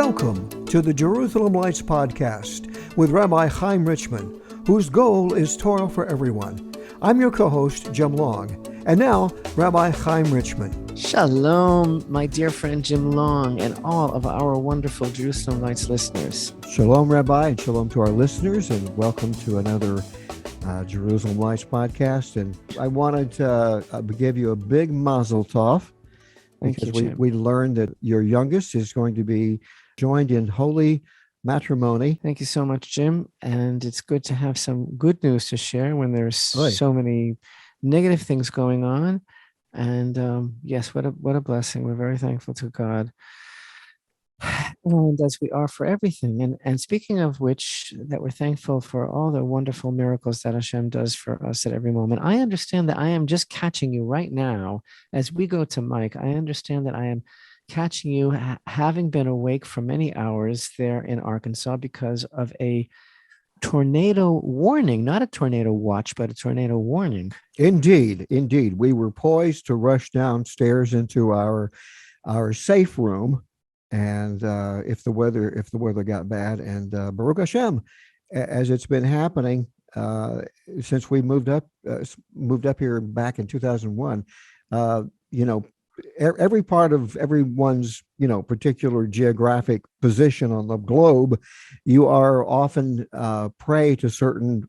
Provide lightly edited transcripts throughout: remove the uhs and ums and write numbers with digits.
Welcome to the Jerusalem Lights Podcast with Rabbi Chaim Richman, whose goal is Torah for everyone. I'm your co-host, Jim Long, and now Rabbi Chaim Richman. Shalom, my dear friend Jim Long, and all of our wonderful Jerusalem Lights listeners. Shalom, Rabbi, and shalom to our listeners, and welcome to another Jerusalem Lights Podcast. And I wanted to give you a big mazel tov, because we learned that your youngest is going to be joined in holy matrimony. Thank you so much, Jim. And it's good to have some good news to share when there's so many negative things going on. And yes, what a blessing. We're very thankful to God. And as we are for everything. And speaking of which, that we're thankful for all the wonderful miracles that Hashem does for us at every moment. I understand that I am just catching you right now as we go to Mike. I understand that I am catching you having been awake for many hours there in Arkansas because of a tornado warning, not a tornado watch, but a tornado warning. Indeed. We were poised to rush downstairs into our safe room. And if the weather got bad, and Baruch Hashem, as it's been happening since we moved up here back in 2001, every part of everyone's particular geographic position on the globe, you are often prey to certain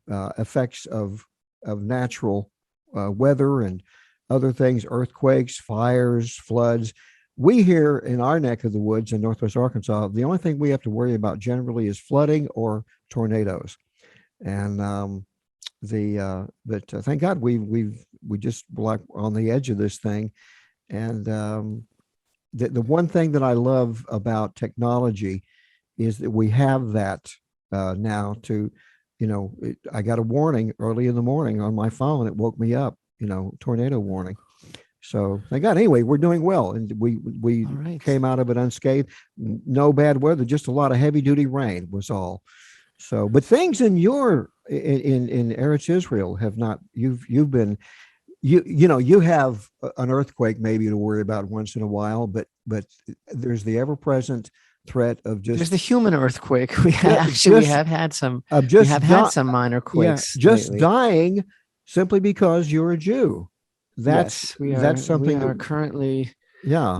effects of natural weather and other things, earthquakes, fires, floods. We here in our neck of the woods in Northwest Arkansas, the only thing we have to worry about generally is flooding or tornadoes. And but thank God we just like on the edge of this thing. And the one thing that I love about technology is that we have that now to, I got a warning early in the morning on my phone. It woke me up, tornado warning. So thank God. Anyway, we're doing well, and we came out of it unscathed. No bad weather, just a lot of heavy duty rain was all. So, but things in Eretz Israel have not. You've been, you have an earthquake maybe to worry about once in a while, but there's the ever present threat of there's the human earthquake. We have had some minor quakes. Yeah, just lately. Dying simply because you're a Jew. That's something we are currently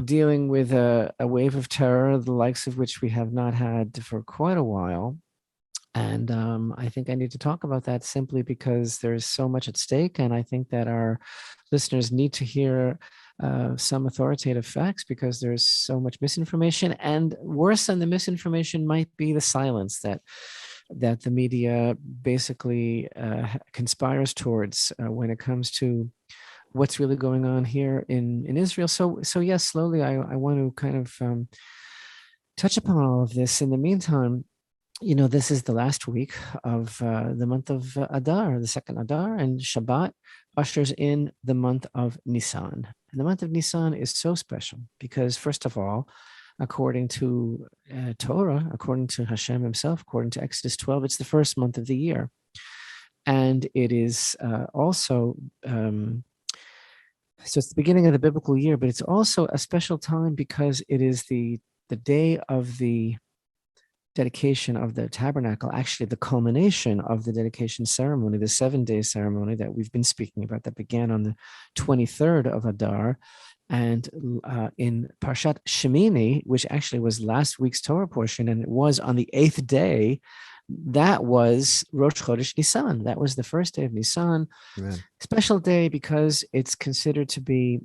dealing with a wave of terror, the likes of which we have not had for quite a while. And I think I need to talk about that simply because there's so much at stake. And I think that our listeners need to hear some authoritative facts because there's so much misinformation. And worse than the misinformation might be the silence that the media basically conspires towards when it comes to what's really going on here in Israel. So yes, slowly I want to kind of touch upon all of this. In the meantime, this is the last week of the month of Adar, the second Adar, and Shabbat ushers in the month of Nisan. And the month of Nisan is so special because, first of all, according to Torah, according to Hashem himself, according to Exodus 12, it's the first month of the year. And it is also... So it's the beginning of the biblical year, but it's also a special time because it is the day of the dedication of the tabernacle, actually the culmination of the dedication ceremony, the 7-day ceremony that we've been speaking about that began on the 23rd of Adar. And in Parshat Shemini, which actually was last week's Torah portion, and it was on the 8th day, that was Rosh Chodesh Nisan. That was the first day of Nisan. Amen. Special day because it's considered to be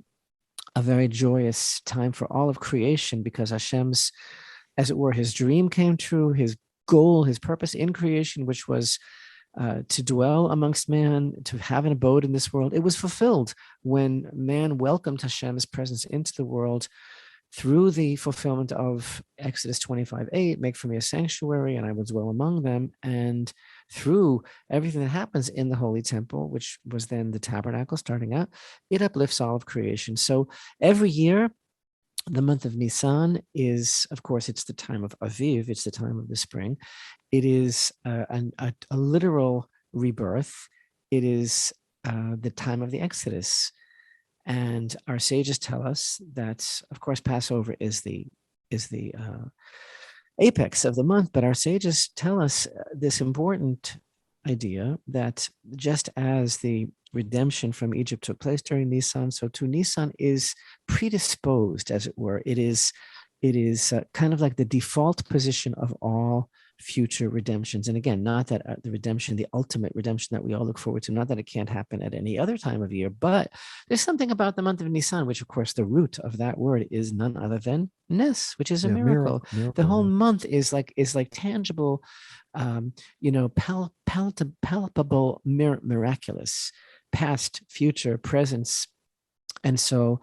a very joyous time for all of creation because Hashem's, as it were, his dream came true, his goal, his purpose in creation, which was to dwell amongst man, to have an abode in this world. It was fulfilled when man welcomed Hashem's presence into the world through the fulfillment of Exodus 25:8, make for me a sanctuary and I will dwell among them, and through everything that happens in the Holy Temple, which was then the tabernacle starting out, it uplifts all of creation. So every year, the month of Nisan is, of course, it's the time of Aviv, it's the time of the spring. It is a literal rebirth. It is the time of the Exodus. And our sages tell us that, of course, Passover is the apex of the month. But our sages tell us this important idea that just as the redemption from Egypt took place during Nisan, so too Nisan is predisposed, as it were. It is kind of like the default position of all future redemptions. And again, not that the redemption, the ultimate redemption that we all look forward to, not that it can't happen at any other time of year, but there's something about the month of Nisan, which of course the root of that word is none other than nes, which is a miracle. The whole month is like tangible, palpable, miraculous, past, future, presence. And so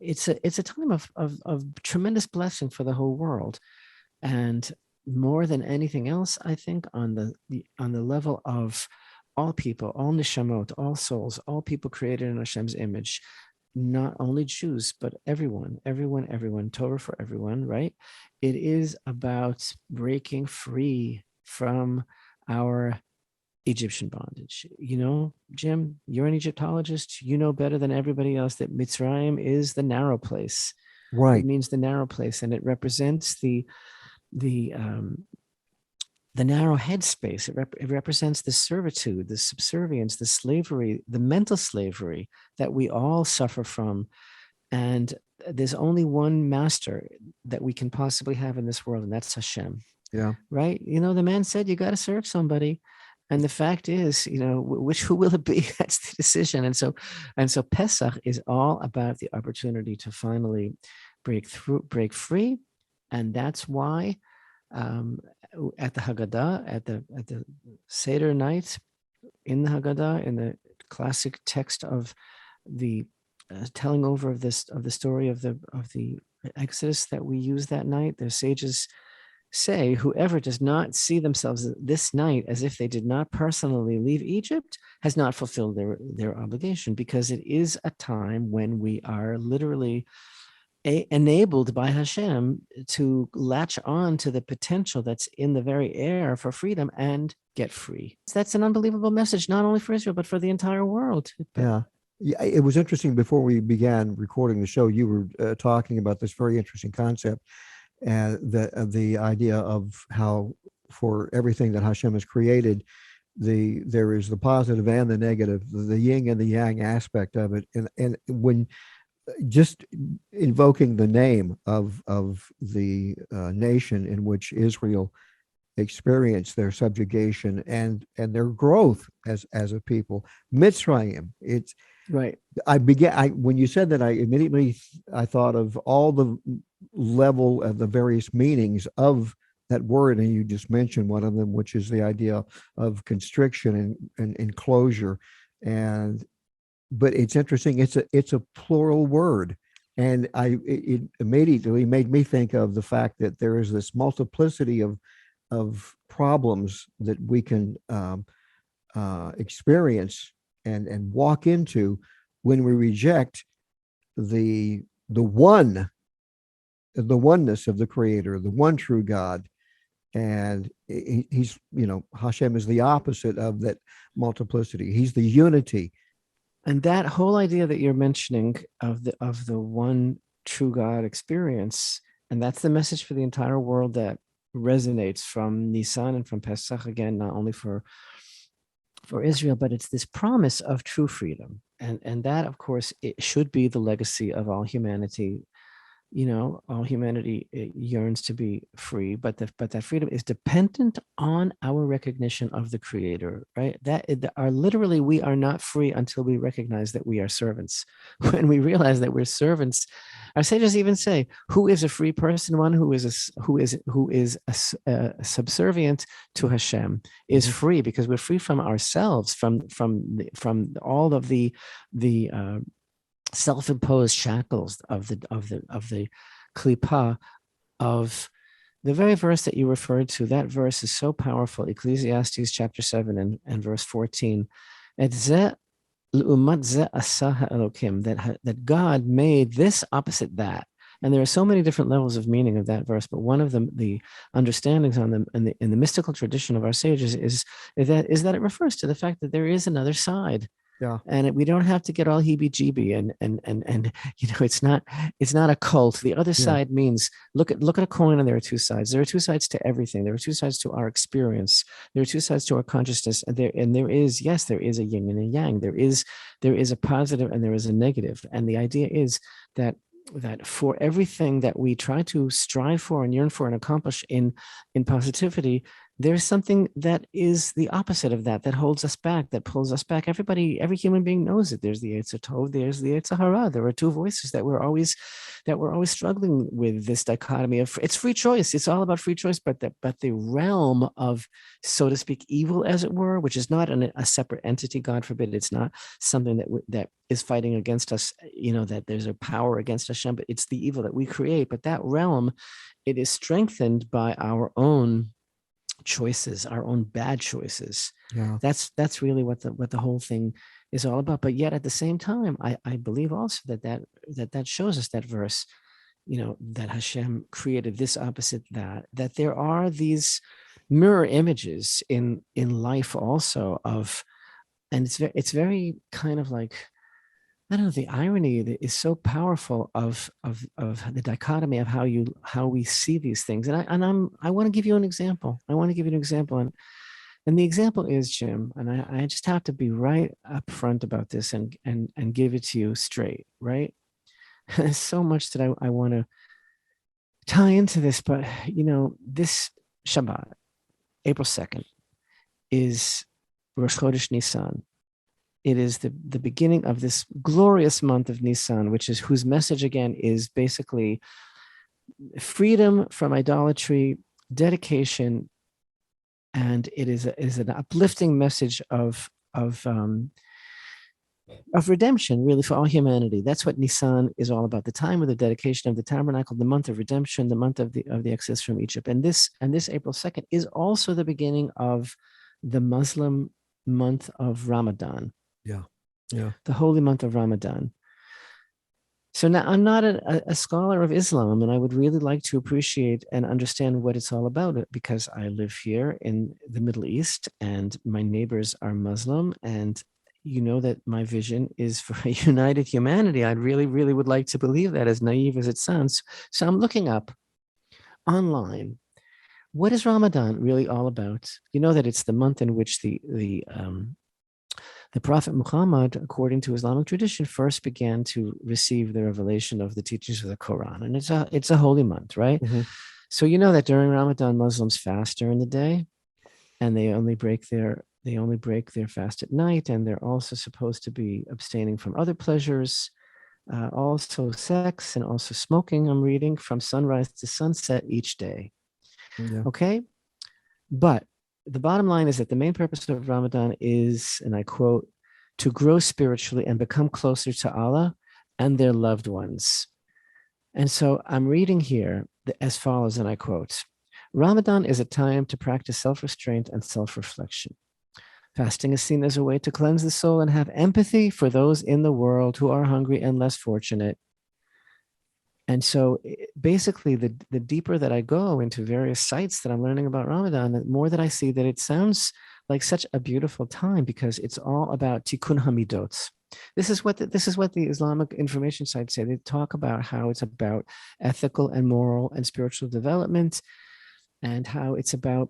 it's a time of tremendous blessing for the whole world. And more than anything else, I think on the level of all people, all neshamot, all souls, all people created in Hashem's image, not only Jews, but everyone, Torah for everyone, right? It is about breaking free from our Egyptian bondage. Jim, you're an Egyptologist. You know better than everybody else that Mitzrayim is the narrow place. Right. It means the narrow place, and it represents the narrow headspace. It represents the servitude, the subservience, the slavery, the mental slavery that we all suffer from. And there's only one master that we can possibly have in this world, and that's Hashem. Yeah. Right? The man said, you got to serve somebody. And the fact is, who will it be? That's the decision. And so Pesach is all about the opportunity to finally break free. And that's why at the Haggadah, at the Seder night, in the Haggadah, in the classic text of the telling over of the story of the Exodus that we use that night, the sages say, whoever does not see themselves this night as if they did not personally leave Egypt has not fulfilled their obligation, because it is a time when we are literally enabled by Hashem to latch on to the potential that's in the very air for freedom and get free. That's an unbelievable message, not only for Israel, but for the entire world. Yeah. It was interesting before we began recording the show, you were talking about this very interesting concept, and the idea of how for everything that Hashem has created, there is the positive and the negative, the yin and the yang aspect of it. And when just invoking the name of the nation in which Israel experienced their subjugation and their growth as a people, Mitzrayim. It's right. When you said that, I immediately thought of all the level of the various meanings of that word, and you just mentioned one of them, which is the idea of constriction and enclosure. But it's interesting. It's a plural word, and it immediately made me think of the fact that there is this multiplicity of problems that we can experience and walk into when we reject the oneness of the Creator, the one true God. And he's, Hashem is the opposite of that multiplicity. He's the unity. And that whole idea that you're mentioning of the one true God experience, and that's the message for the entire world that resonates from Nisan and from Pesach, again, not only for Israel, but it's this promise of true freedom. And that, of course, it should be the legacy of all humanity. All humanity yearns to be free, but that freedom is dependent on our recognition of the Creator, right? Literally, we are not free until we recognize that we are servants. When we realize that we're servants, our sages even say, "Who is a free person? One who is subservient to Hashem is free, because we're free from ourselves, from all of the self-imposed shackles of the klipa of the very verse that you referred to. That verse is so powerful. Ecclesiastes chapter 7 and verse 14. That God made this opposite that. And there are so many different levels of meaning of that verse, but one of them, the understandings on them in the mystical tradition of our sages is that it refers to the fact that there is another side. Yeah. And we don't have to get all heebie-jeebie and it's not a cult. The other Yeah. side means look at a coin, and there are two sides. There are two sides to everything. There are two sides to our experience. There are two sides to our consciousness, and there is, yes, there is a yin and a yang. There is a positive and there is a negative. And the idea is that for everything that we try to strive for and yearn for and accomplish in positivity, there's something that is the opposite of that holds us back, that pulls us back. Every human being knows it. There's the Yetzer Tov, there's the Yetzer Hara. There are two voices that we're always struggling with, this dichotomy of it's free choice. It's all about free choice, but the realm of, so to speak, evil, as it were, which is not a separate entity, God forbid. It's not something that is fighting against us, that there's a power against Hashem, but it's the evil that we create. But that realm, it is strengthened by our own choices, our own bad choices. Yeah. That's really what the whole thing is all about. But yet at the same time, I believe also that shows us, that verse, that Hashem created this opposite, that there are these mirror images in life also of, and it's very kind of like, I don't know, the irony that is so powerful of the dichotomy of how we see these things. And I want to give you an example. And the example is, Jim, and I just have to be right up front about this and give it to you straight, right? There's so much that I want to tie into this, but this Shabbat, April 2nd, is Rosh Chodesh Nisan. It is the beginning of this glorious month of Nisan, whose message again is basically freedom from idolatry, dedication, and it is an uplifting message of redemption, really, for all humanity. That's what Nisan is all about: the time of the dedication of the tabernacle, the month of redemption, the month of the exodus from Egypt. And this April 2nd is also the beginning of the Muslim month of Ramadan. Yeah. Yeah. The holy month of Ramadan. So now I'm not a scholar of Islam, and I would really like to appreciate and understand what it's all about, because I live here in the Middle East and my neighbors are Muslim, and that my vision is for a united humanity. I really, really would like to believe that, as naive as it sounds. So I'm looking up online, what is Ramadan really all about? That it's the month in which the Prophet Muhammad, according to Islamic tradition, first began to receive the revelation of the teachings of the Quran. And it's a holy month, right? Mm-hmm. So that during Ramadan, Muslims fast during the day, and they only break their fast at night, and they're also supposed to be abstaining from other pleasures, also sex, and also smoking, I'm reading, from sunrise to sunset each day. Yeah. Okay? But the bottom line is that the main purpose of Ramadan is, and I quote, to grow spiritually and become closer to Allah and their loved ones. And so I'm reading here as follows, and I quote, Ramadan is a time to practice self-restraint and self-reflection. Fasting is seen as a way to cleanse the soul and have empathy for those in the world who are hungry and less fortunate. And so basically, the deeper that I go into various sites that I'm learning about Ramadan, the more that I see that it sounds like such a beautiful time, because it's all about tikkun hamidot. This is what the Islamic information sites say. They talk about how it's about ethical and moral and spiritual development, and how it's about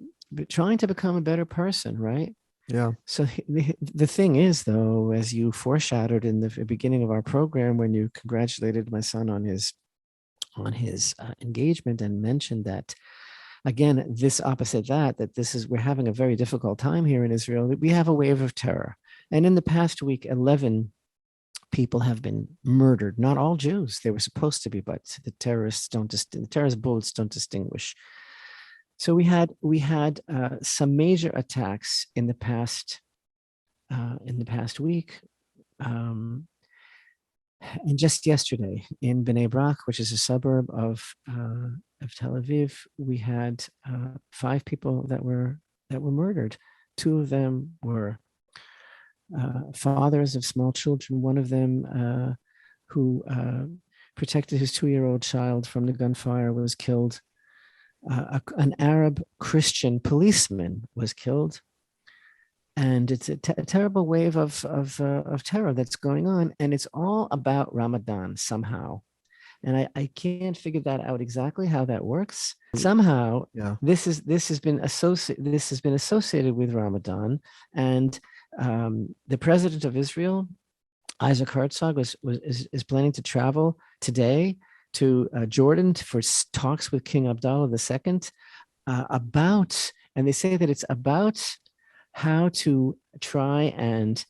trying to become a better person, right? Yeah. So the thing is, though, as you foreshadowed in the beginning of our program, when you congratulated my son on his engagement and mentioned that, again, this opposite that we're having a very difficult time here in Israel. We have a wave of terror. And in the past week, 11 people have been murdered. Not all Jews. They were supposed to be, but the terrorist bullets don't distinguish. So we had some major attacks in the past week. And just yesterday in Bnei Brak, which is a suburb of Tel Aviv, we had 5 people that were murdered. 2 of them were fathers of small children. One of them, who protected his 2-year-old child from the gunfire, was killed. An Arab Christian policeman was killed. and it's a terrible wave of terror that's going on, and it's all about Ramadan somehow. And I can't figure that out exactly how that works. Somehow, Yeah. this has been associated with Ramadan, and the president of Israel, Isaac Herzog, is planning to travel today to Jordan for talks with King Abdullah II about, and they say that it's about how to try and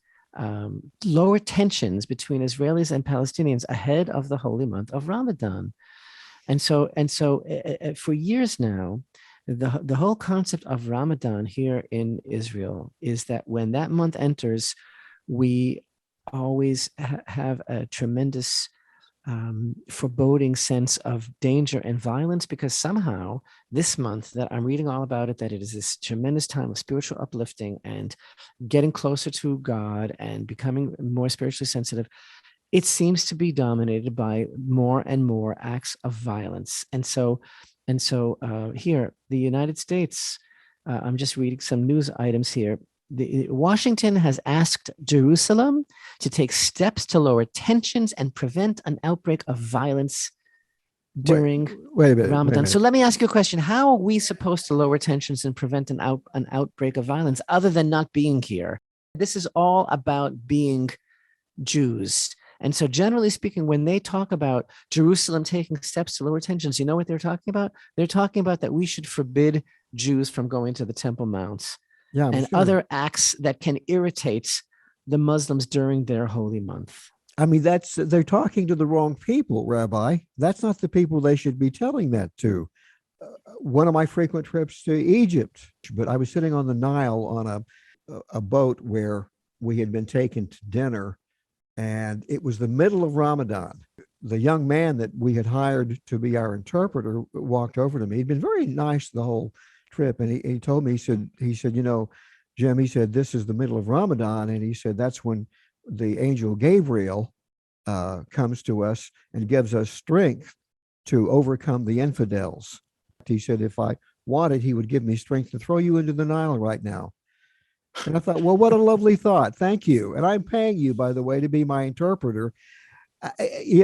lower tensions between Israelis and Palestinians ahead of the holy month of Ramadan. And so for years now, the whole concept of Ramadan here in Israel is that when that month enters, we always have a tremendous foreboding sense of danger and violence, because somehow this month that I'm reading all about it, that it is this tremendous time of spiritual uplifting and getting closer to God and becoming more spiritually sensitive, it seems to be dominated by more and more acts of violence. And so here, the United States, I'm just reading some news items here. Washington has asked Jerusalem to take steps to lower tensions and prevent an outbreak of violence during Wait a minute. Ramadan. So let me ask you a question. How are we supposed to lower tensions and prevent an outbreak of violence other than not being here? This is all about being Jews. And so generally speaking, when they talk about Jerusalem taking steps to lower tensions, you know what they're talking about? They're talking about that we should forbid Jews from going to the Temple Mount and other acts that can irritate the Muslims during their holy month. I mean, they're talking to the wrong people, Rabbi. That's not the people they should be telling that to. One of my frequent trips to Egypt, but I was sitting on the Nile on a boat where we had been taken to dinner, and it was the middle of Ramadan. The young man that we had hired to be our interpreter walked over to me. He'd been very nice the whole trip, and he told me, he said, you know, Jim, he said, this is the middle of Ramadan, and he said that's when the angel Gabriel comes to us and gives us strength to overcome the infidels. He said, if I wanted, he would give me strength to throw you into the Nile right now. And I thought, well, what a lovely thought. Thank you. And I'm paying you, by the way, to be my interpreter.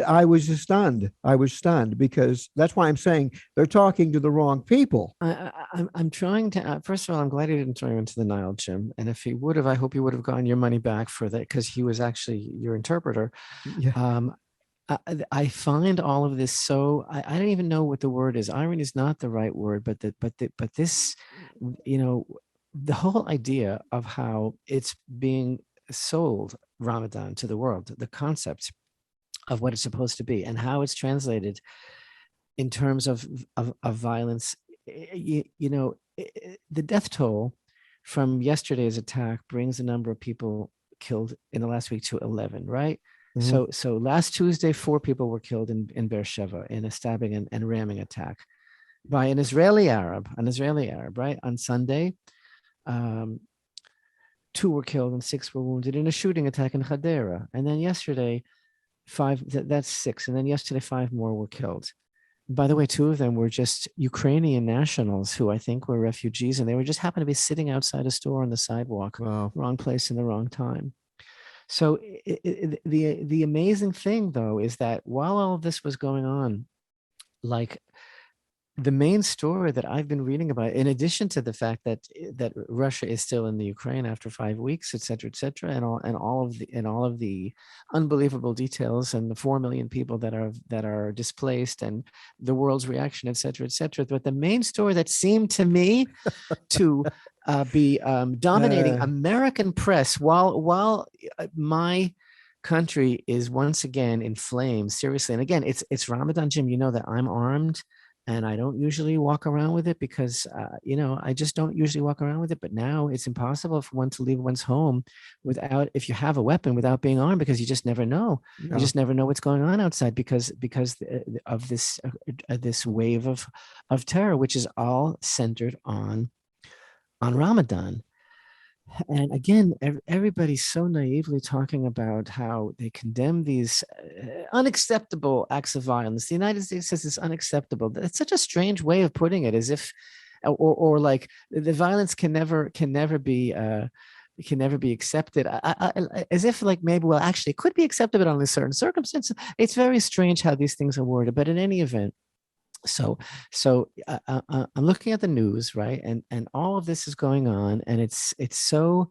I was stunned. I was stunned, because that's why I'm saying they're talking to the wrong people. I'm trying to, first of all, I'm glad he didn't throw you into the Nile, Jim. And if he would have, I hope you would have gotten your money back for that, because he was actually your interpreter. Yeah. I find all of this so, I don't even know what the word is. Irony is not the right word, but this, you know, the whole idea of how it's being sold, Ramadan, to the world, the concept of what it's supposed to be and how it's translated in terms of violence. You know, the death toll from yesterday's attack brings the number of people killed in the last week to 11, right? Mm-hmm. So last Tuesday, 4 people were killed in Beersheba in a stabbing and ramming attack by an Israeli Arab, right? On Sunday, 2 were killed and 6 were wounded in a shooting attack in Hadera. And then yesterday, 5, that's 6. And then yesterday, 5 more were killed. By the way, 2 of them were just Ukrainian nationals who I think were refugees, and they were just happened to be sitting outside a store on the sidewalk. Wow. Wrong place in the wrong time. So the amazing thing, though, is that while all of this was going on, like, the main story that I've been reading about, in addition to the fact that Russia is still in the Ukraine after 5 weeks, et cetera, and all of the unbelievable details, and the 4 million people that are displaced, and the world's reaction, et cetera, et cetera. But the main story that seemed to me to be dominating American press, while my country is once again in flames, seriously. And again, it's Ramadan, Jim. You know that I'm armed. And I don't usually walk around with it because, you know, I just don't usually walk around with it. But now it's impossible for one to leave one's home without, if you have a weapon, without being armed, because you just never know. Yeah. You just never know what's going on outside because of this wave of terror, which is all centered on Ramadan. And again, everybody's so naively talking about how they condemn these unacceptable acts of violence. The United States says it's unacceptable. That's such a strange way of putting it, as if, or like the violence can never be, can never be accepted, as if like maybe, well, actually it could be accepted but under certain circumstances. It's very strange how these things are worded, but in any event, I'm looking at the news, right, and all of this is going on, and it's so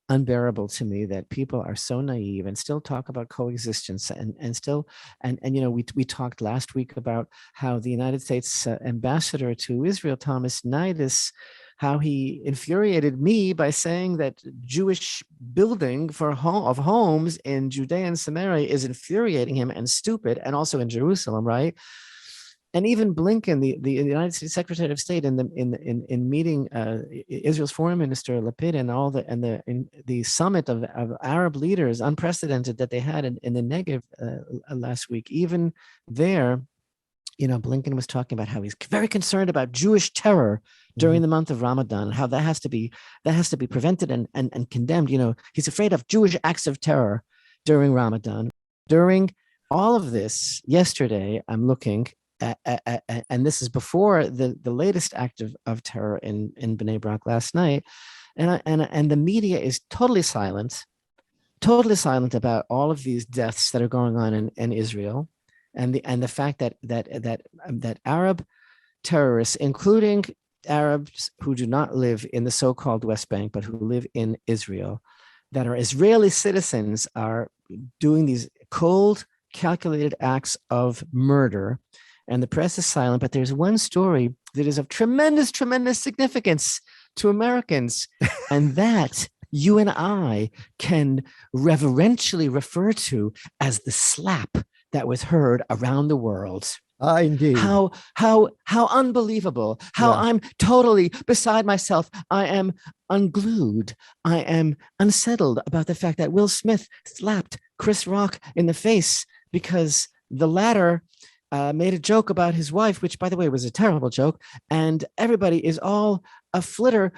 unbearable to me that people are so naive and still talk about coexistence, and still, and we talked last week about how the United States ambassador to Israel, Thomas Nidus, how he infuriated me by saying that Jewish building of homes in Judea and Samaria is infuriating him and stupid, and also in Jerusalem, right? And even Blinken, the United States Secretary of State, in meeting Israel's foreign minister Lapid, and the summit of Arab leaders, unprecedented, that they had in the Negev last week. Even there, Blinken was talking about how he's very concerned about Jewish terror during the month of Ramadan, and how that has to be prevented and condemned. He's afraid of Jewish acts of terror during Ramadan. During all of this, yesterday, I'm looking. And this is before the latest act of terror in Bnei Brak last night, and the media is totally silent about all of these deaths that are going on in Israel, and the fact that Arab terrorists, including Arabs who do not live in the so-called West Bank but who live in Israel, that are Israeli citizens, are doing these cold, calculated acts of murder. And the press is silent, but there's one story that is of tremendous, tremendous significance to Americans, and that you and I can reverentially refer to as the slap that was heard around the world. Indeed. How unbelievable! How Yeah. I'm totally beside myself. I am unglued. I am unsettled about the fact that Will Smith slapped Chris Rock in the face because the latter made a joke about his wife, which, by the way, was a terrible joke. And everybody is all a flitter.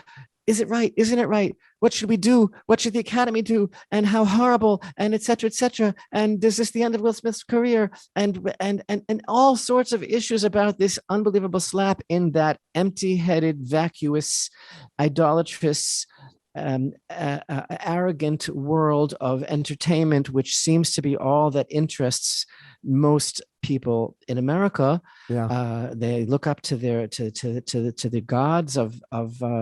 Is it right? Isn't it right? What should we do? What should the Academy do? And how horrible, and et cetera, et cetera. And is this the end of Will Smith's career? And all sorts of issues about this unbelievable slap in that empty-headed, vacuous, idolatrous, arrogant world of entertainment, which seems to be all that interests most people in America. Yeah. They look up to the gods of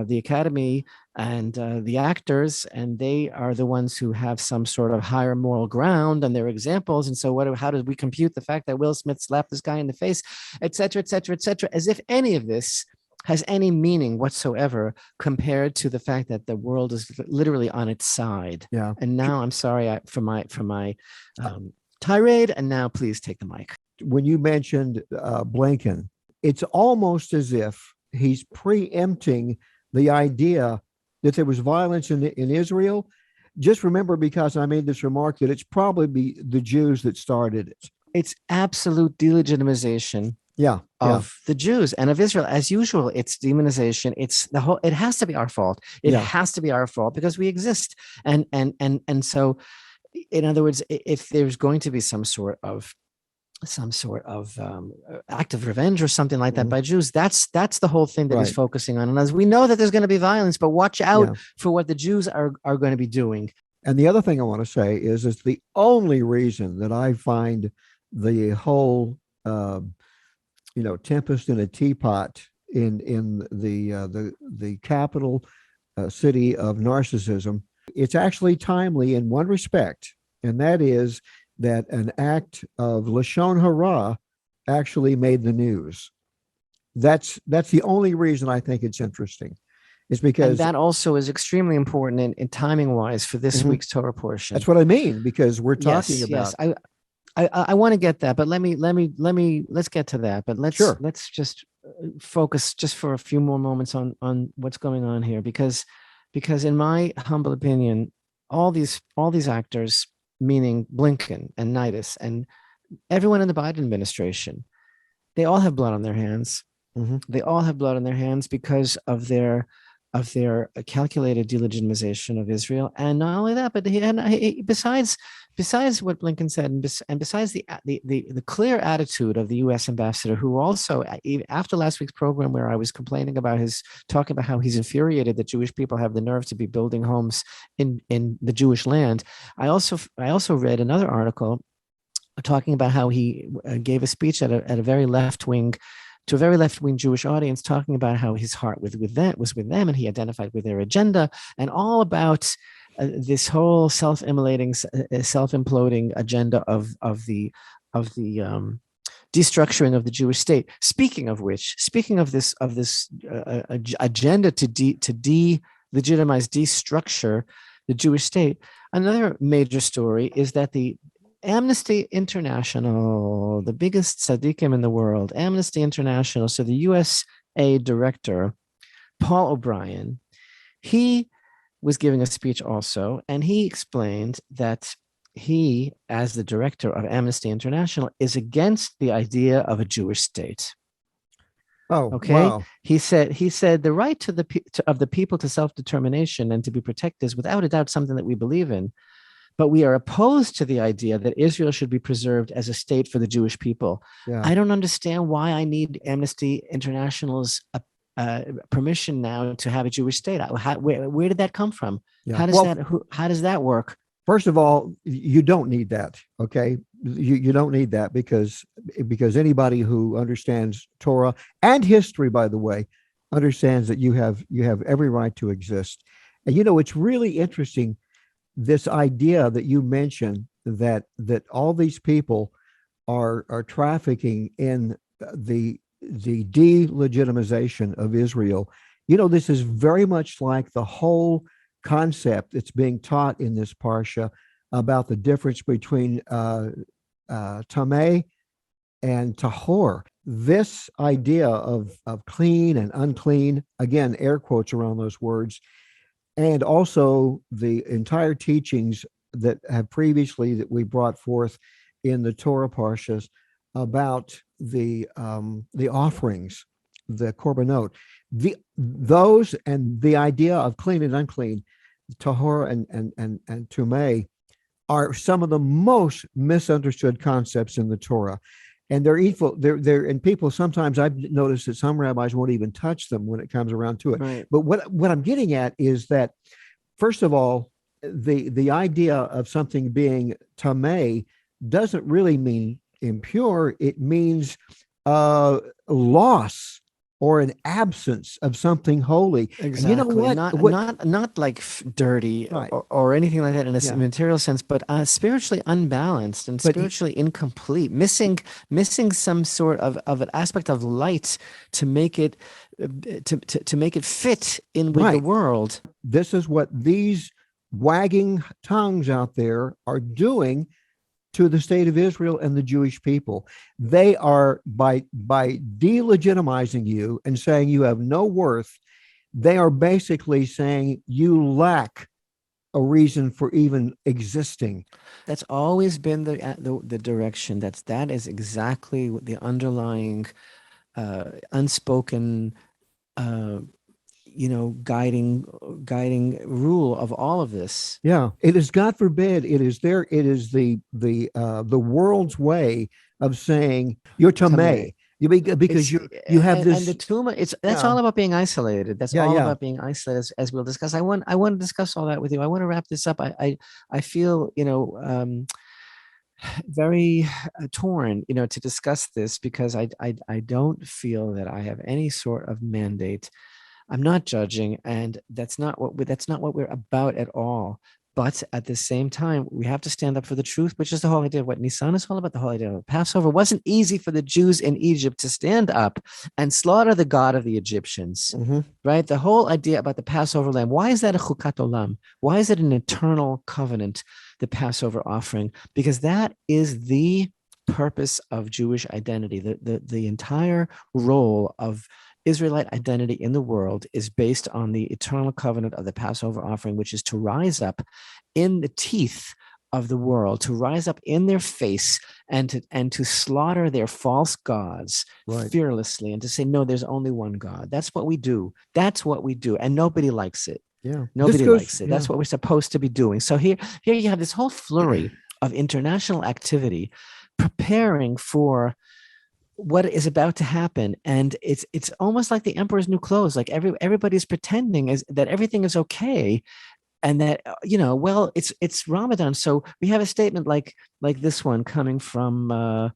the Academy and the actors, and they are the ones who have some sort of higher moral ground, and they're examples. And so, how do we compute the fact that Will Smith slapped this guy in the face, et cetera, et cetera, et cetera, as if any of this has any meaning whatsoever compared to the fact that the world is literally on its side. Yeah. And now, I'm sorry for my tirade, and now please take the mic. When you mentioned Blinken, it's almost as if he's preempting the idea that there was violence in Israel. Just remember, because I made this remark, that it's probably the Jews that started it. It's absolute delegitimization of the Jews and of Israel. As usual, it's demonization. It's the whole. It has to be our fault. It has to be our fault because we exist. And so, in other words, if there's going to be some sort of act of revenge or something like that by Jews, that's the whole thing that he's focusing on. And as we know that there's going to be violence, but watch out for what the Jews are going to be doing. And the other thing I want to say is the only reason that I find the whole tempest in a teapot in the capital city of narcissism, it's actually timely in one respect, and that is that an act of Lashon Hara actually made the news. That's the only reason I think it's interesting. Is because and that also is extremely important in timing wise for this week's Torah portion. That's what I mean, because we're talking about. Yes. I want to get that, but let's get to that. But let's just focus just for a few more moments on what's going on here, because in my humble opinion, all these actors, meaning Blinken and Nidus and everyone in the Biden administration, they all have blood on their hands. They all have blood on their hands because of their their calculated delegitimization of Israel. And not only that, but besides what Blinken said, and besides the clear attitude of the U.S. ambassador, who also, after last week's program where I was complaining about talking about how he's infuriated that Jewish people have the nerve to be building homes in the Jewish land, I also read another article talking about how he gave a speech at a very left-wing to a very left-wing Jewish audience, talking about how his heart was with them, and he identified with their agenda, and all about this whole self-immolating, self-imploding agenda of the destructuring of the Jewish state. Speaking of this agenda to delegitimize, destructure the Jewish state, another major story is that the Amnesty International, the biggest tzaddikim in the world, Amnesty International, so the USA director, Paul O'Brien, he was giving a speech also, and he explained that he, as the director of Amnesty International, is against the idea of a Jewish state. Oh, okay. Wow. He said the right of the people to self-determination and to be protected is without a doubt something that we believe in. But we are opposed to the idea that Israel should be preserved as a state for the Jewish people. Yeah. I don't understand why I need Amnesty International's permission now to have a Jewish state. Where did that come from? Yeah. How does that work? First of all, you don't need that. Okay, you don't need that because anybody who understands Torah and history, by the way, understands that you have every right to exist. And it's really interesting, this idea that you mentioned that all these people are trafficking in the delegitimization of Israel. This is very much like the whole concept that's being taught in this parsha about the difference between tameh and tahor. This idea of clean and unclean, again, air quotes around those words, and also the entire teachings that have previously that we brought forth in the Torah parshas about the offerings, the korbanot, those and the idea of clean and unclean, tahor and tumeh, are some of the most misunderstood concepts in the Torah. And they're evil. And people sometimes, I've noticed that some rabbis won't even touch them when it comes around to it. Right. But what I'm getting at is that, first of all, the idea of something being tameh doesn't really mean impure. It means loss or an absence of something holy. Exactly. And you know what? Not like dirty, Right. or anything like that in a Yeah. material sense, but spiritually unbalanced and spiritually incomplete, missing some sort of an aspect of light to make it to make it fit in with the Right. world. This is what these wagging tongues out there are doing to the state of Israel and the Jewish people. They are, by delegitimizing you and saying you have no worth, they are basically saying you lack a reason for even existing. That's always been the direction. That is exactly what the underlying unspoken guiding rule of all of this. Yeah, it is, God forbid, it is the world's way of saying you're tameh. Because you have this, and the tumah. That's all about being isolated. That's all about being isolated, as we'll discuss. I want to discuss all that with you. I want to wrap this up. I feel very torn, to discuss this, because I don't feel that I have any sort of mandate. I'm not judging, and that's not what we're about at all. But at the same time, we have to stand up for the truth, which is the whole idea of what Nisan is all about. The whole idea of Passover. It wasn't easy for the Jews in Egypt to stand up and slaughter the God of the Egyptians, right? The whole idea about the Passover lamb. Why is that a chukat olam? Why is it an eternal covenant, the Passover offering? Because that is the purpose of Jewish identity. The entire role of Israelite identity in the world is based on the eternal covenant of the Passover offering, which is to rise up in the teeth of the world to rise up in their face and to slaughter their false gods fearlessly, and to say, no, there's only one God. That's what we do. That's what we do. And nobody likes it. Yeah. Nobody likes it. That's what we're supposed to be doing. So here you have this whole flurry of international activity preparing for what is about to happen, and it's almost like the emperor's new clothes. Like everybody's pretending that everything is okay, and that well, it's Ramadan. So we have a statement like this one coming from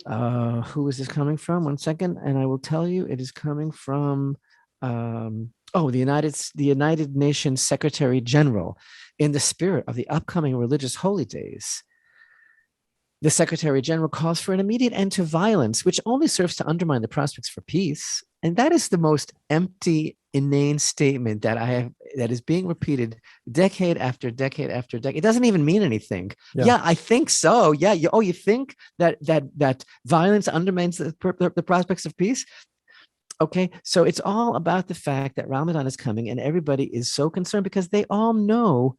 who is this coming from? One second, and I will tell you. It is coming from the United Nations Secretary General, in the spirit of the upcoming religious holy days. The Secretary General calls for an immediate end to violence, which only serves to undermine the prospects for peace. And that is the most empty, inane statement that is being repeated decade after decade after decade. It doesn't even mean anything. Yeah, I think so. Yeah. You think that violence undermines the prospects of peace? Okay, so it's all about the fact that Ramadan is coming, and everybody is so concerned because they all know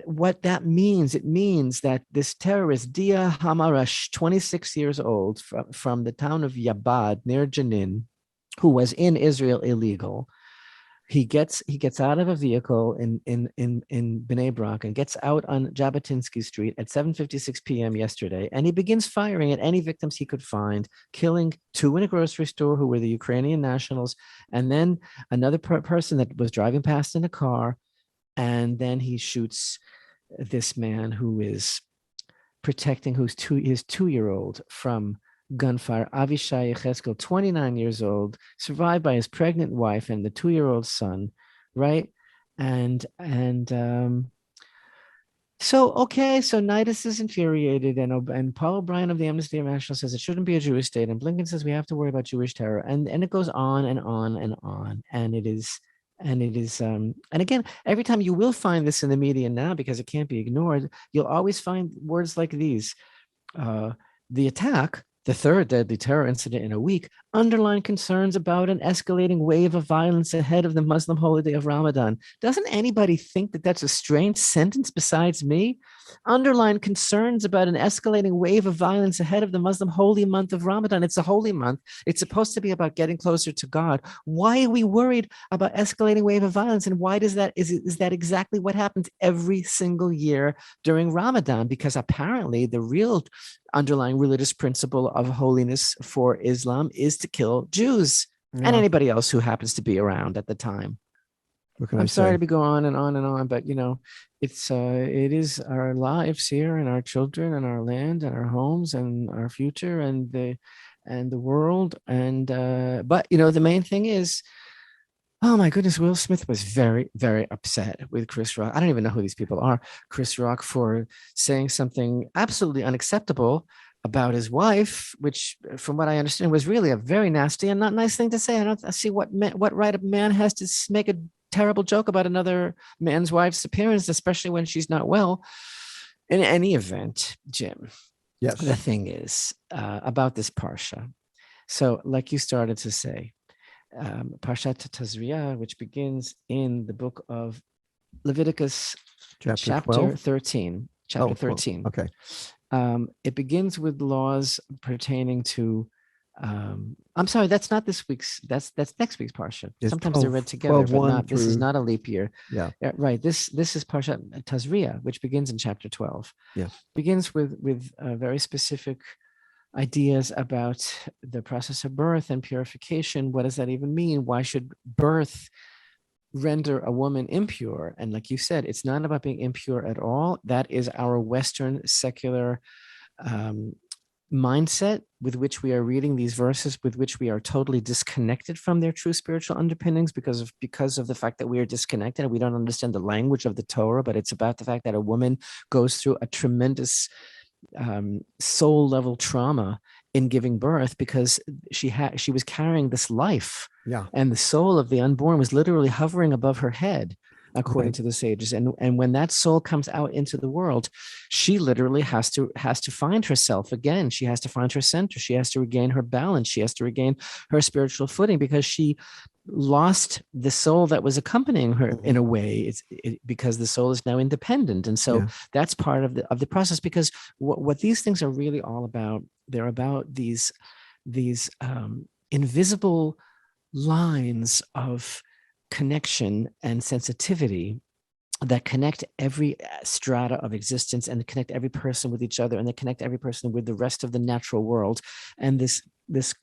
what that means. It means that this terrorist, Dia Hamarash, 26 years old, from the town of Yabad near Jenin, who was in Israel illegal, he gets out of a vehicle in Bnei Brak and gets out on Jabotinsky Street at 7:56 p.m. yesterday, and he begins firing at any victims he could find, killing 2 in a grocery store who were the Ukrainian nationals, and then another person that was driving past in a car. And then he shoots this man who is protecting his 2-year-old from gunfire. Avishai Yecheskel, 29 years old, survived by his pregnant wife and the 2-year-old son, right? So Nidus is infuriated, and Paul O'Brien of the Amnesty International says it shouldn't be a Jewish state, and Blinken says we have to worry about Jewish terror, and it goes on and on and on, and it is. And again, every time you will find this in the media now, because it can't be ignored, you'll always find words like these. The attack, the third deadly terror incident in a week, underlined concerns about an escalating wave of violence ahead of the Muslim holiday of Ramadan. Doesn't anybody think that that's a strange sentence besides me? Underlined concerns about an escalating wave of violence ahead of the Muslim holy month of Ramadan. It's a holy month. It's supposed to be about getting closer to God. Why are we worried about escalating wave of violence? And why is that exactly what happens every single year during Ramadan? Because apparently the real underlying religious principle of holiness for Islam is to kill Jews and anybody else who happens to be around at the time. I'm sorry to be going on and on and on, but it is our lives here, and our children, and our land, and our homes, and our future, and the world, and but the main thing is, oh my goodness, Will Smith was very, very upset with Chris Rock. I don't even know who these people are. Chris Rock for saying something absolutely unacceptable about his wife, which, from what I understand, was really a very nasty and not nice thing to say. I don't see what right a man has to make a terrible joke about another man's wife's appearance, especially when she's not well. In any event, Jim, yes, the thing is about this parsha. So, like you started to say, Parshat Tazria, which begins in the book of Leviticus, chapter 13. Chapter 13. Okay. It begins with laws pertaining to. I'm sorry, that's not this week's. That's next week's parsha. Sometimes they're read together, but not. This is not a leap year. Yeah. Right. This is Parshat Tazria, which begins in chapter 12. Yeah. Begins with very specific ideas about the process of birth and purification. What does that even mean? Why should birth render a woman impure? And like you said, it's not about being impure at all. That is our Western secular mindset with which we are reading these verses, with which we are totally disconnected from their true spiritual underpinnings because of the fact that we are disconnected and we don't understand the language of the Torah. But it's about the fact that a woman goes through a tremendous soul level trauma in giving birth, because she was carrying this life, and the soul of the unborn was literally hovering above her head, according to the sages. And when that soul comes out into the world, she literally has to find herself again. She has to find her center. She has to regain her balance. She has to regain her spiritual footing, because she lost the soul that was accompanying her in a way. Because the soul is now independent, and so that's part of the process. Because what these things are really all about, they're about these invisible lines of connection and sensitivity that connect every strata of existence, and connect every person with each other, and they connect every person with the rest of the natural world. And this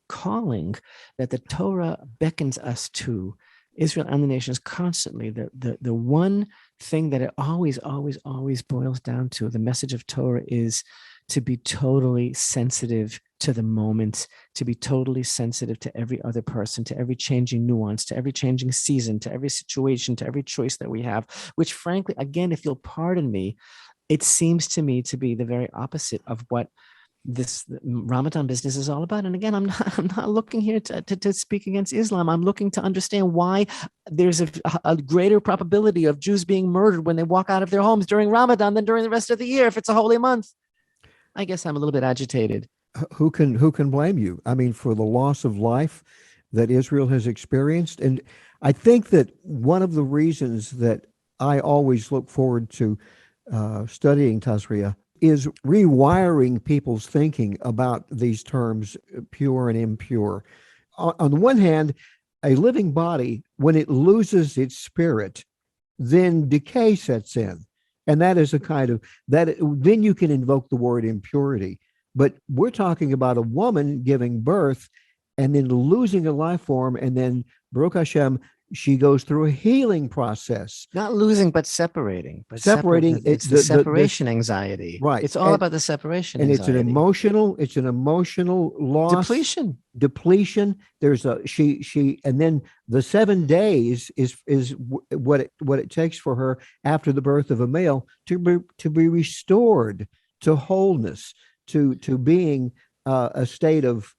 calling that the Torah beckons us to, Israel and the nations constantly, the one thing that it always boils down to, the message of Torah, is to be totally sensitive to the moment, to be totally sensitive to every other person, to every changing nuance, to every changing season, to every situation, to every choice that we have, which frankly, again, if you'll pardon me, it seems to me to be the very opposite of what this Ramadan business is all about. And again, I'm not looking here to speak against Islam. I'm looking to understand why there's a greater probability of Jews being murdered when they walk out of their homes during Ramadan than during the rest of the year if it's a holy month. I guess I'm a little bit agitated. Who can blame you? I mean, for the loss of life that Israel has experienced. And I think that one of the reasons that I always look forward to studying Tazria is rewiring people's thinking about these terms, pure and impure. On the one hand, a living body, when it loses its spirit, then decay sets in. And that is a kind of, that then you can invoke the word impurity. But we're talking about a woman giving birth and then losing a life form, and then Baruch Hashem, she goes through a healing process. Not losing, but separating. Separating. It's the separation anxiety. Right. It's all about the separation and anxiety. It's an emotional loss. Depletion. There's she and then the 7 days is what it takes for her after the birth of a male to be restored to wholeness, to being a state of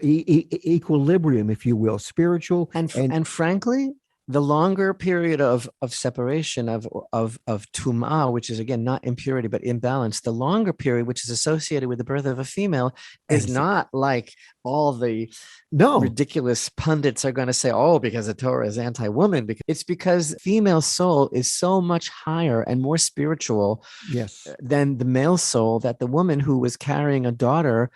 equilibrium, if you will, spiritual and frankly, the longer period of separation of tum'ah, which is again not impurity but imbalance, the longer period which is associated with the birth of a female is not like all the ridiculous pundits are going to say, oh, because the Torah is anti-woman. It's because female soul is so much higher and more spiritual than the male soul, that the woman who was carrying a daughter,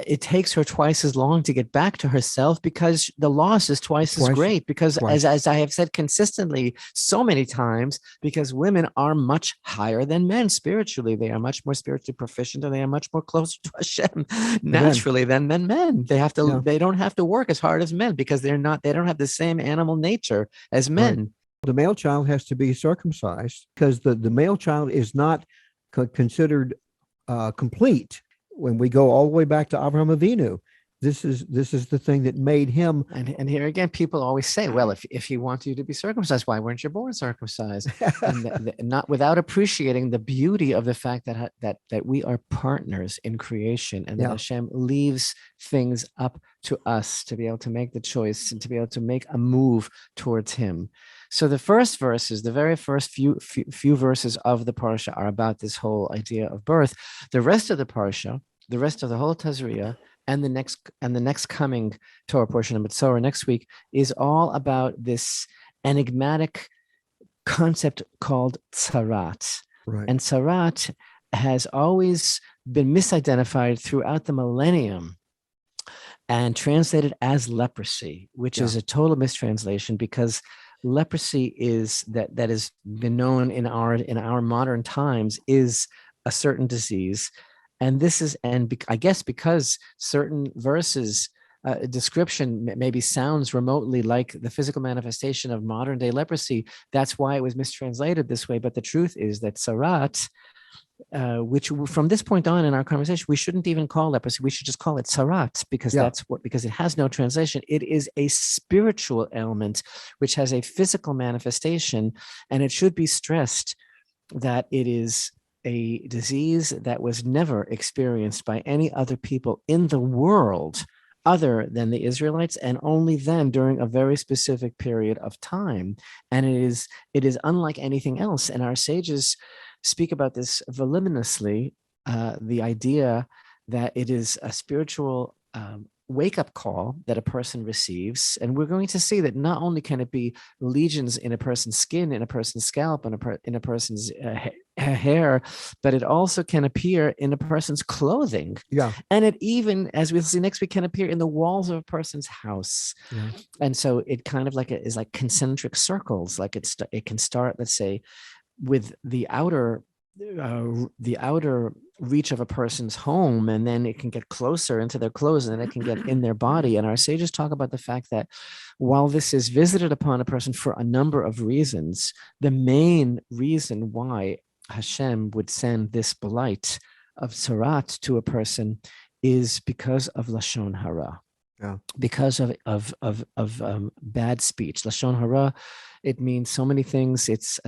it takes her twice as long to get back to herself, because the loss is twice as great. Because as I have said consistently so many times, because women are much higher than men spiritually. They are much more spiritually proficient, and they are much more closer to Hashem naturally than men. They have to. They don't have to work as hard as men, because they don't have the same animal nature as men. Right. The male child has to be circumcised, because the male child is not considered complete. When we go all the way back to Avraham Avinu, this is the thing that made him. And here again, people always say, well, if he wants you to be circumcised, why weren't you born circumcised? And not without appreciating the beauty of the fact that we are partners in creation, and that Hashem leaves things up to us to be able to make the choice and to be able to make a move towards him. So the first verses, the very first few verses of the parsha, are about this whole idea of birth. The rest of the parsha, the rest of the whole Tazria, and the next coming Torah portion of Mitzvah next week, is all about this enigmatic concept called tzarat. Right. And tzarat has always been misidentified throughout the millennium and translated as leprosy, which is a total mistranslation, because leprosy is that has been known in our modern times is a certain disease. And this is, I guess because certain verses description maybe sounds remotely like the physical manifestation of modern day leprosy, that's why it was mistranslated this way. But the truth is that tzarat, which from this point on in our conversation, we shouldn't even call leprosy. We should just call it tzarat, because because it has no translation. It is a spiritual ailment which has a physical manifestation, and it should be stressed that it is a disease that was never experienced by any other people in the world other than the Israelites, and only then during a very specific period of time. And it is unlike anything else. And our sages speak about this voluminously, the idea that it is a spiritual wake-up call that a person receives. And we're going to see that not only can it be lesions in a person's skin, in a person's scalp, in a person's hair, but it also can appear in a person's clothing. Yeah. And it even, as we'll see next week, can appear in the walls of a person's house. Yeah. And so it kind of like is like concentric circles. Like it can start, let's say, with the outer reach of a person's home, and then it can get closer into their clothes, and then it can get in their body. And our sages talk about the fact that while this is visited upon a person for a number of reasons, the main reason why Hashem would send this blight of Tzarat to a person is because of Lashon Hara. Yeah. Because of bad speech. Lashon Hara, it means so many things. It's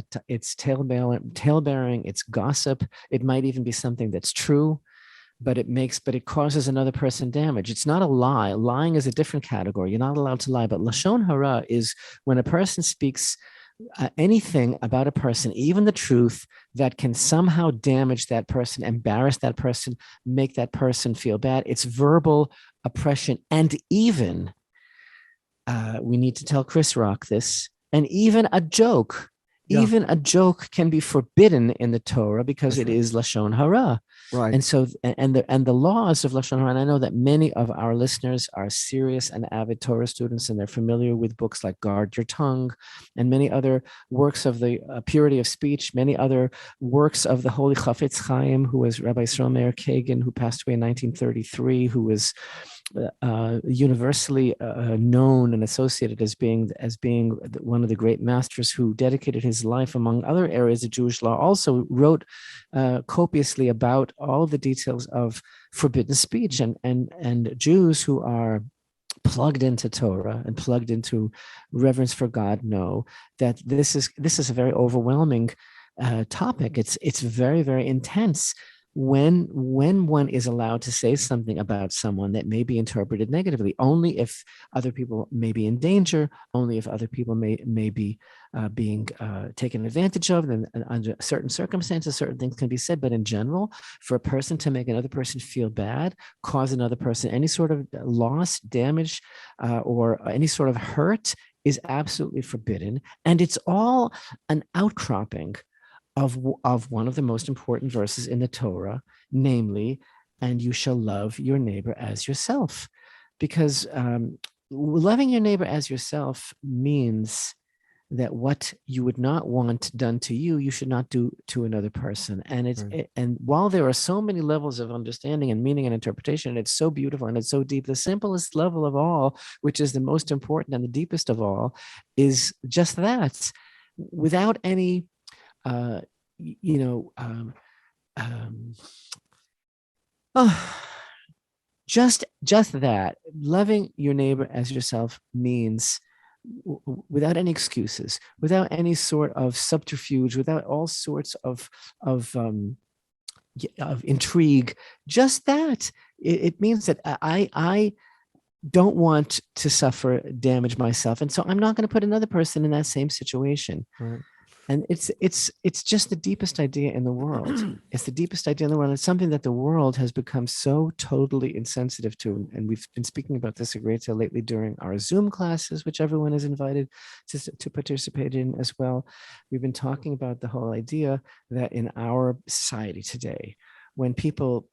tale-bearing, it's gossip. It might even be something that's true, but it causes another person damage. It's not a lie. Lying is a different category. You're not allowed to lie. But Lashon Hara is when a person speaks anything about a person, even the truth, that can somehow damage that person, embarrass that person, make that person feel bad. It's verbal oppression. And even, we need to tell Chris Rock this, and even a joke. Yeah. Even a joke can be forbidden in the Torah because That's it right. is Lashon Hara. Right. And so, and the laws of Lashon Hara, and I know that many of our listeners are serious and avid Torah students, and they're familiar with books like Guard Your Tongue and many other works of the purity of speech, many other works of the holy Chafetz Chaim, who was Rabbi Yisrael Meir Kagan, who passed away in 1933, who was universally known and associated as being one of the great masters who dedicated his life, among other areas of Jewish law, also wrote copiously about all the details of forbidden speech, and Jews who are plugged into Torah and plugged into reverence for God know that this is a very overwhelming topic. It's very, very intense. When one is allowed to say something about someone that may be interpreted negatively, only if other people may be in danger, only if other people may be being taken advantage of, then under certain circumstances, certain things can be said. But in general, for a person to make another person feel bad, cause another person any sort of loss, damage, or any sort of hurt is absolutely forbidden. And it's all an outcropping of one of the most important verses in the Torah, namely, and you shall love your neighbor as yourself. Because loving your neighbor as yourself means that what you would not want done to you, you should not do to another person. And and while there are so many levels of understanding and meaning and interpretation, and it's so beautiful and it's so deep, the simplest level of all, which is the most important and the deepest of all, is just that, without any just that, loving your neighbor as yourself means without any excuses, without any sort of subterfuge, without all sorts of intrigue. Just that it means that I don't want to suffer damage myself, and so I'm not going to put another person in that same situation. Right. And it's just the deepest idea in the world. It's the deepest idea in the world. It's something that the world has become so totally insensitive to. And we've been speaking about this a great deal lately during our Zoom classes, which everyone is invited to participate in as well. We've been talking about the whole idea that in our society today, when people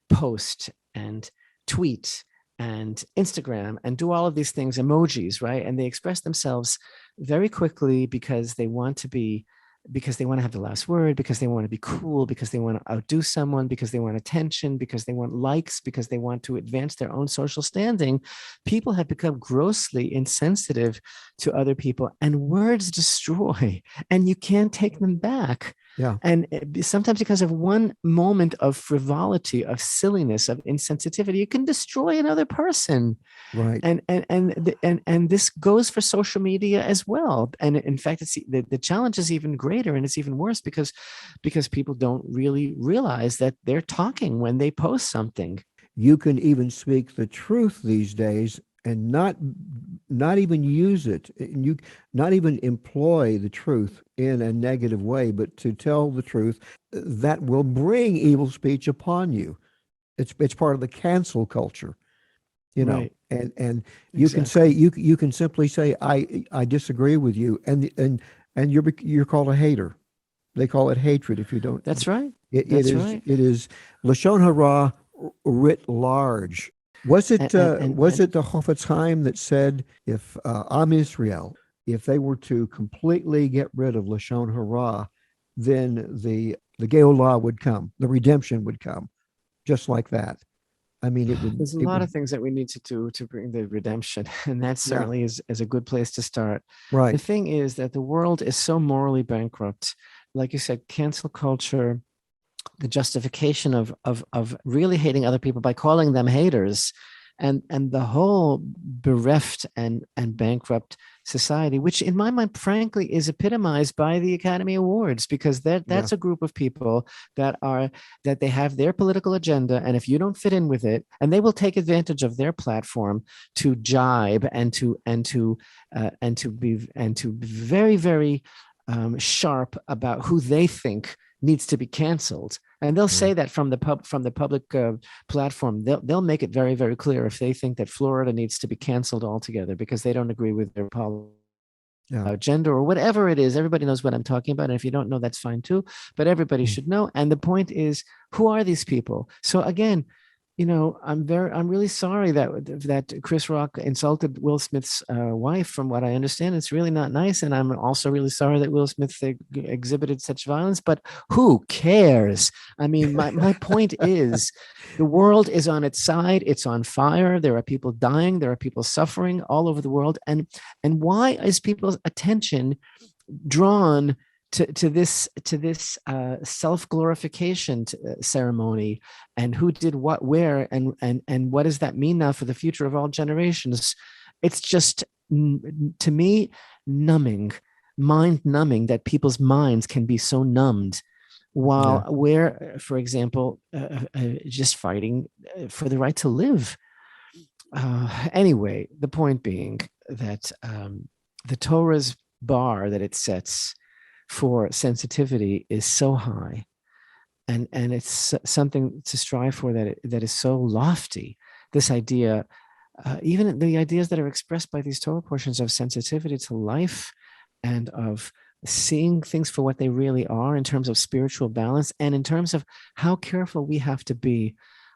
post and tweet and Instagram and do all of these things, emojis, right? And they express themselves very quickly because they want to have the last word, because they want to be cool, because they want to outdo someone, because they want attention, because they want likes, because they want to advance their own social standing. People have become grossly insensitive to other people, and words destroy, and you can't take them back. Yeah. And sometimes because of one moment of frivolity, of silliness, of insensitivity, it can destroy another person. Right. And this goes for social media as well. And in fact, it's the challenge is even greater, and it's even worse because people don't really realize that they're talking when they post something. You can even speak the truth these days and not even use it. You not even employ the truth in a negative way, but to tell the truth that will bring evil speech upon you. It's part of the cancel culture. you know, Right. and you can say Exactly. you can simply say I disagree with you, and you're called a hater. They call it hatred if you don't. That's right. It, it That's is right. it is lashon hara writ large. Was And it the Chaim that said if Am Israel, if they were to completely get rid of lashon hara, then the Geulah would come, the redemption would come, just like that. I mean, there's a it lot would of things that we need to do to bring the redemption, and that yeah, certainly is a good place to start. The right, thing is that the world is so morally bankrupt. Like you said, cancel culture, the justification of really hating other people by calling them haters, and the whole bereft and bankrupt society, which in my mind frankly is epitomized by the Academy Awards, because yeah, that's a group of people that are that they have their political agenda, and if you don't fit in with it, and they will take advantage of their platform to jibe and to be very very sharp about who they think needs to be canceled, and they'll yeah, say that from the public platform. They'll make it very very clear if they think that Florida needs to be canceled altogether because they don't agree with their policy yeah. gender or whatever it is. Everybody knows what I'm talking about, and if you don't know, that's fine too. But everybody Mm. should know. And the point is, who are these people? So again, I'm really sorry that Chris Rock insulted Will Smith's wife. From what I understand, it's really not nice, and I'm also really sorry that Will Smith exhibited such violence. But who cares? I mean, my point is, the world is on its side. It's on fire. There are people dying. There are people suffering all over the world. And why is people's attention drawn to this self-glorification ceremony, and who did what where, and what does that mean now for the future of all generations? It's just, to me, numbing, mind numbing, that people's minds can be so numbed Yeah. while we're, for example, just fighting for the right to live. Anyway, the point being that the Torah's bar that it sets for sensitivity is so high, and it's something to strive for, that is so lofty. This idea, even the ideas that are expressed by these Torah portions of sensitivity to life and of seeing things for what they really are in terms of spiritual balance, and in terms of how careful we have to be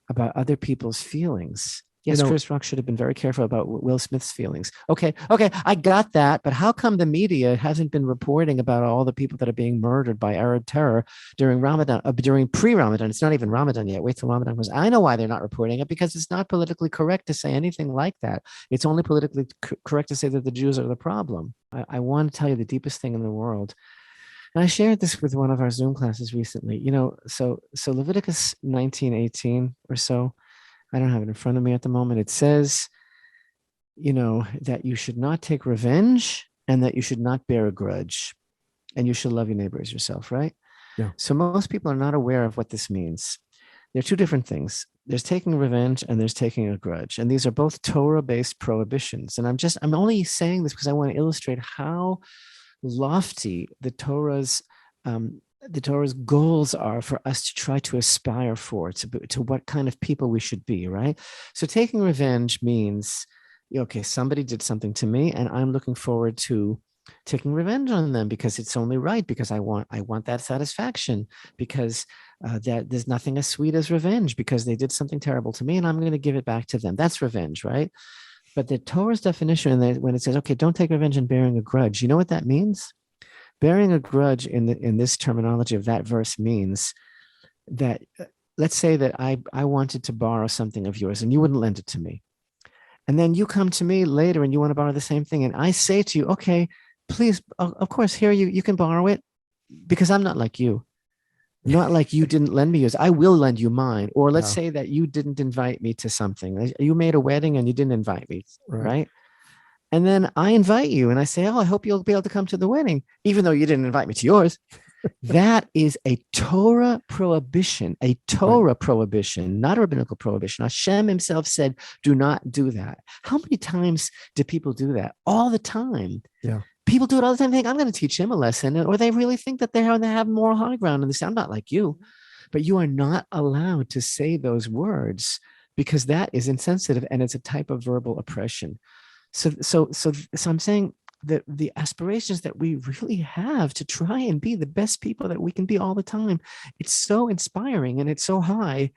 about other people's feelings. You Yes, know, Chris Rock should have been very careful about Will Smith's feelings. Okay, I got that. But how come the media hasn't been reporting about all the people that are being murdered by Arab terror during Ramadan, during pre-Ramadan? It's not even Ramadan yet. Wait till Ramadan was. I know why they're not reporting it, because it's not politically correct to say anything like that. It's only politically correct to say that the Jews are the problem. I want to tell you the deepest thing in the world. And I shared this with one of our Zoom classes recently. So Leviticus 19:18 or so, I don't have it in front of me at the moment. It says, that you should not take revenge, and that you should not bear a grudge, and you should love your neighbor as yourself, right? yeah. So most people are not aware of what this means. They're two different things. There's taking revenge and there's taking a grudge. And these are both Torah-based prohibitions. And I'm only saying this because I want to illustrate how lofty the Torah's goals are for us to try to aspire for, to what kind of people we should be, right? So taking revenge means, okay, somebody did something to me, and I'm looking forward to taking revenge on them because it's only right, because I want that satisfaction, because that there's nothing as sweet as revenge, because they did something terrible to me and I'm going to give it back to them. That's revenge, right? But the Torah's definition, when it says, okay, don't take revenge and bearing a grudge, you know what that means? Bearing a grudge in this terminology of that verse means that, let's say that I wanted to borrow something of yours and you wouldn't lend it to me. And then you come to me later and you want to borrow the same thing. And I say to you, okay, please, of course, here you can borrow it, because I'm not like you. Not like you didn't lend me yours. I will lend you mine. Or let's Yeah. say that you didn't invite me to something. You made a wedding and you didn't invite me, Right. right? And then I invite you and I say, oh, I hope you'll be able to come to the wedding, even though you didn't invite me to yours. That is a Torah prohibition, Right. not a rabbinical prohibition. Hashem himself said, do not do that. How many times do people do that? All the time. Yeah. People do it all the time. They think, I'm going to teach him a lesson. Or they really think that they have moral high ground and they say, I'm not like you. But you are not allowed to say those words because that is insensitive and it's a type of verbal oppression. So I'm saying that the aspirations that we really have to try and be the best people that we can be all the time, it's so inspiring and it's so high,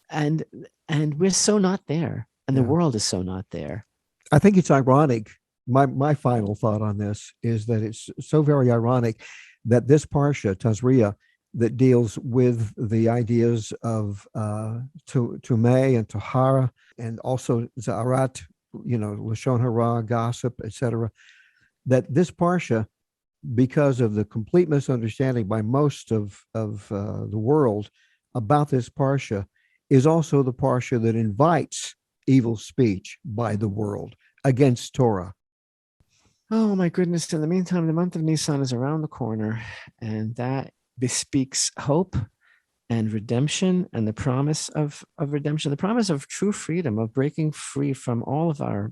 and we're so not there, and the world is so not there. I think it's ironic. My final thought on this is that it's so very ironic that this parsha, Tazria, that deals with the ideas of Tumei and Tahara, and also Za'arat, Lashon Hara, gossip, etc., that this parsha, because of the complete misunderstanding by most of the world about this parsha, is also the parsha that invites evil speech by the world against Torah. Oh my goodness. In the meantime, the month of Nisan is around the corner, and that bespeaks hope and redemption and the promise of redemption, the promise of true freedom, of breaking free from all of our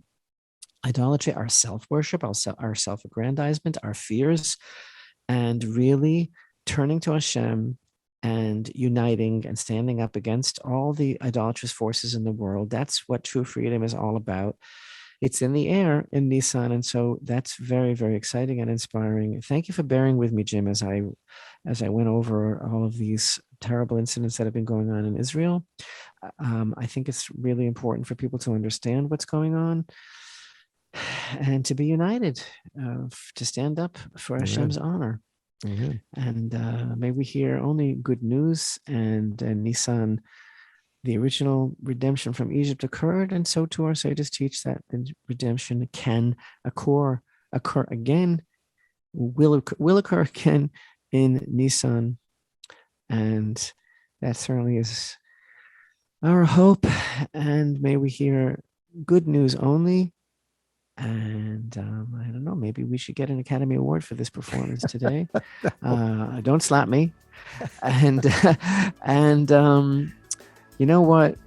idolatry, our self-worship, our self-aggrandizement, our fears, and really turning to Hashem and uniting and standing up against all the idolatrous forces in the world. That's what true freedom is all about. It's in the air in Nisan, and so that's very, very exciting and inspiring. Thank you for bearing with me, Jim, as I went over all of these terrible incidents that have been going on in Israel. I think it's really important for people to understand what's going on and to be united, to stand up for Hashem's honor. Amen. And may we hear only good news, and Nisan, the original redemption from Egypt, occurred, and so too our sages teach that the redemption can occur again, will occur again in Nisan, and that certainly is our hope. And may we hear good news only. And I don't know, maybe we should get an Academy Award for this performance today. Don't slap me. And you know what?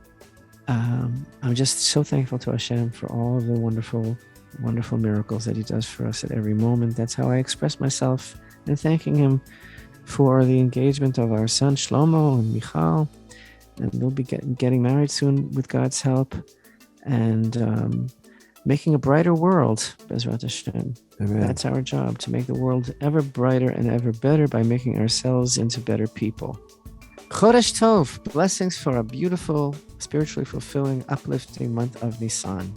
I'm just so thankful to Hashem for all of the wonderful, wonderful miracles that He does for us at every moment. That's how I express myself, and thanking Him for the engagement of our son Shlomo and Michal. And they'll be getting married soon with God's help, and making a brighter world, Bezrat Hashem. Amen. That's our job, to make the world ever brighter and ever better by making ourselves into better people. Chodesh Tov, blessings for a beautiful, spiritually fulfilling, uplifting month of Nisan.